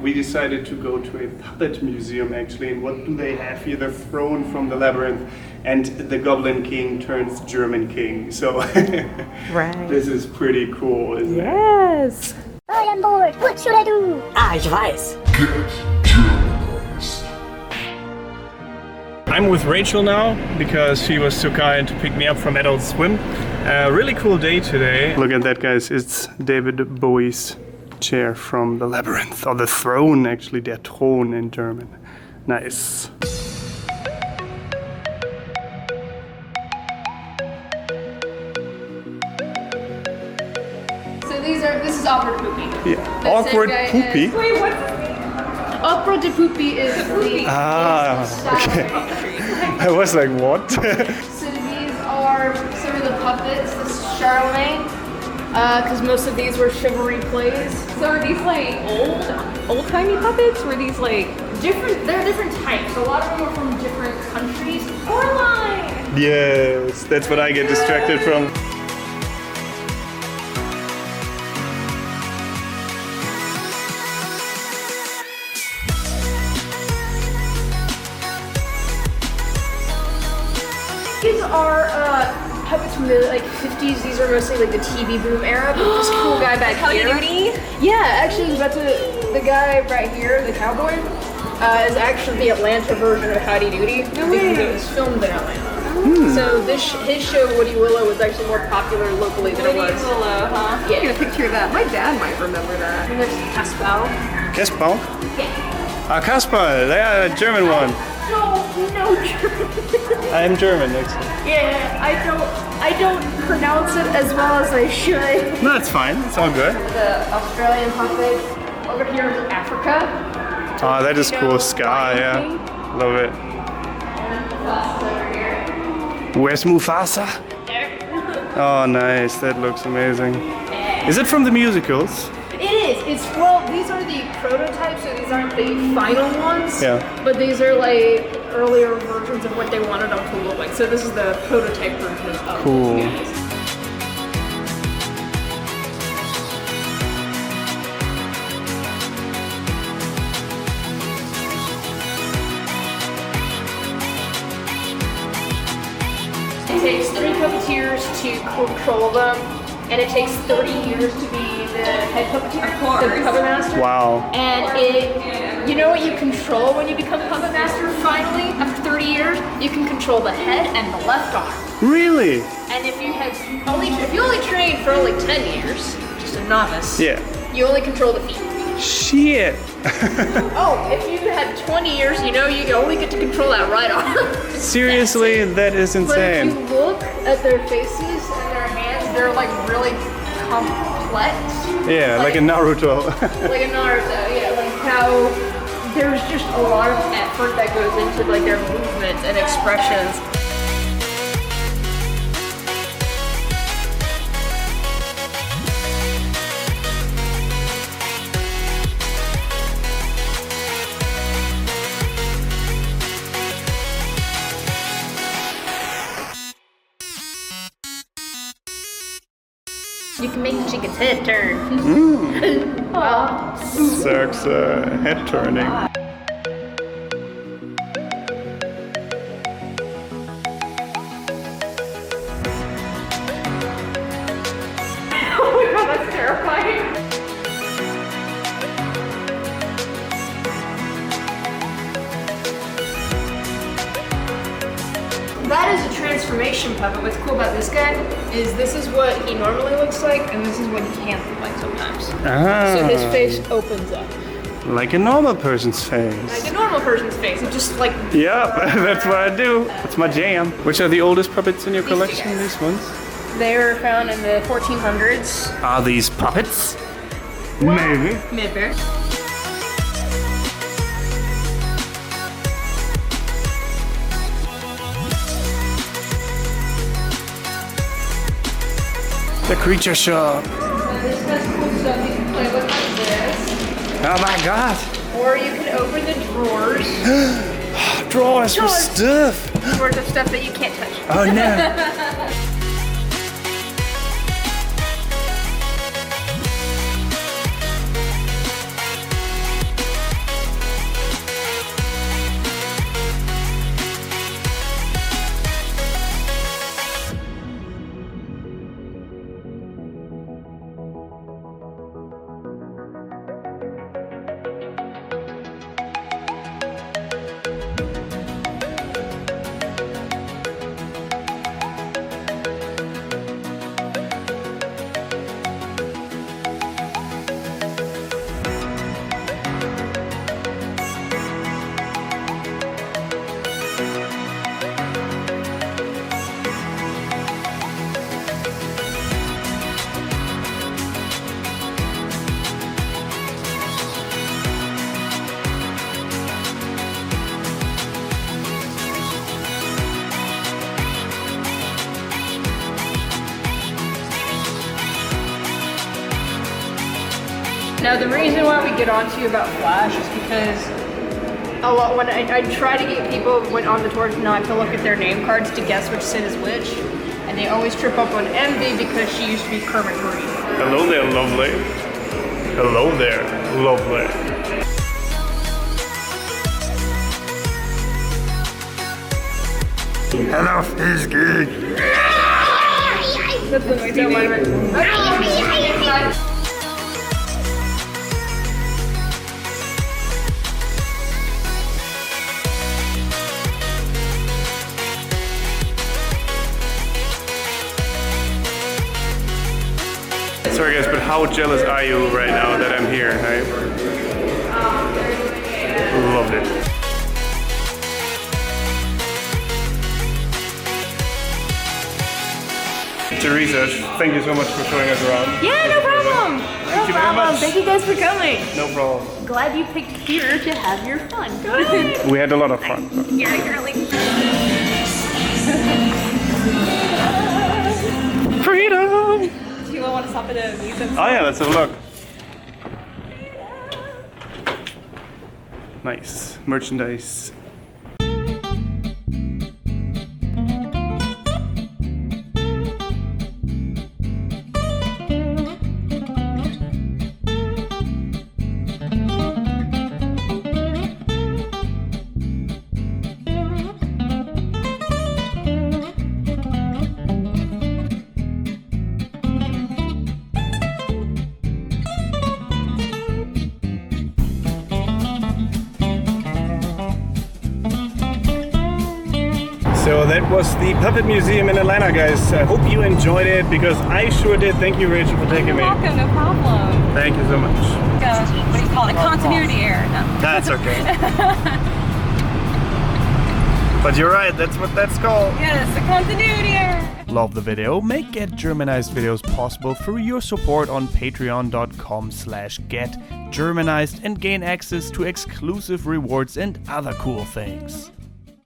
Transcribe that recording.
we decided to go to a puppet museum actually. And what do they have here? The throne from the labyrinth, and the Goblin King turns German King. So right. This is pretty cool, isn't it? Yes. I am bored. What should I do? Ich weiß. I'm with Rachel now because she was so kind to pick me up from Adult Swim. Really cool day today. Look at that, guys. It's David Bowie's chair from the labyrinth, or the throne actually, der Thron in German. Nice. This is awkward poopy. Yeah. Awkward poopy? Wait, what's his name? Awkward de poopy is the okay. I was like, what? So these are some of the puppets. This is Charlemagne, because most of these were chivalry plays. So are these like old-timey puppets? Were these like different? They're different types. A lot of them are from different countries. Coraline! Yes, that's what I get distracted from. These are puppets from the 50s. These are mostly like the TV boom era. But this cool guy back here. Howdy Doody? Yeah, actually, the guy right here, the cowboy, is actually the Atlanta version of Howdy Doody because it was filmed in Atlanta. So his show Woody Willow was actually more popular locally than it was. Woody Willow, huh? Yeah. I get a picture of that. My dad might remember that. And there's Casper. Kasper? Yeah. Ah, Kasper, the German one. No German. I am German, actually. Yeah, I don't pronounce it as well as I should. No, it's fine. It's all good. The Australian puppet. Over here is Africa. Ah, that is cool. Sky, yeah. Love it. Where's Mufasa? Oh, nice. That looks amazing. Is it from the musicals? It is. These are the prototypes, so these aren't the final ones. Yeah. But these are like earlier versions of what they wanted them to look like. So this is the prototype version of Cool. these guys. It takes 3 puppeteers to control them, and it takes 30 years to be the head puppeteer, the puppet master. Wow. And you know what you control when you become puppet master finally, after 30 years? You can control the head and the left arm. Really? And if you only train for only 10 years, just a novice, Yeah. you only control the feet. Shit. Oh, if you had 20 years, you only get to control that right arm. Seriously, that is But if insane. you look at their faces and their hands, they're like really complex. Yeah, like a Naruto. Like a Naruto, yeah, like how there's just a lot of effort that goes into like their movements and expressions. You can make the chicken's head turn. Sucks head turning. Oh my god, that's terrifying. That is a transformation puppet. What's cool about this guy is this is what he normally looks like, and this is what he can look like sometimes. Ah, So his face opens up. like a normal person's face. Like a normal person's face. It just like Yep, that's what I do. That's my jam. Which are the oldest puppets in your These two collection? guys. These ones? they were found in the 1400s. Are these puppets? Maybe. Maybe. The creature shop. This has cool stuff you can play with like this. Oh my god. Or you can open the drawers. Drawers for stuff. Drawers of stuff that you can't touch. Oh no. Yeah, the reason why we get onto you about Flash is because a lot when I try to get people when on the tours not to look at their name cards to guess which Sid is which, and they always trip up on MB because she used to be Kermit Green. Hello there, lovely. Hello there, lovely. Hello, fish geek. That's the noise I want. Sorry guys, but how jealous are you right now that I'm here? I loved it. Teresa, thank you so much for showing us around. Yeah, no problem. Thank you very much. Thank you guys for coming. No problem. Glad you picked here to have your fun. Good. We had a lot of fun. You're a girly. Freedom! Do you want to stop at a museum? Oh yeah, let's have a look. Nice. Merchandise. So that was the Puppet Museum in Atlanta, guys. I hope you enjoyed it because I sure did. Thank you, Rachel, for taking me. You're welcome, no problem. Thank you so much. What do you call it? A continuity error. No. That's okay. But you're right, that's what that's called. Yes, a continuity error. Love the video? Make Get Germanized videos possible through your support on patreon.com/getgermanized and gain access to exclusive rewards and other cool things.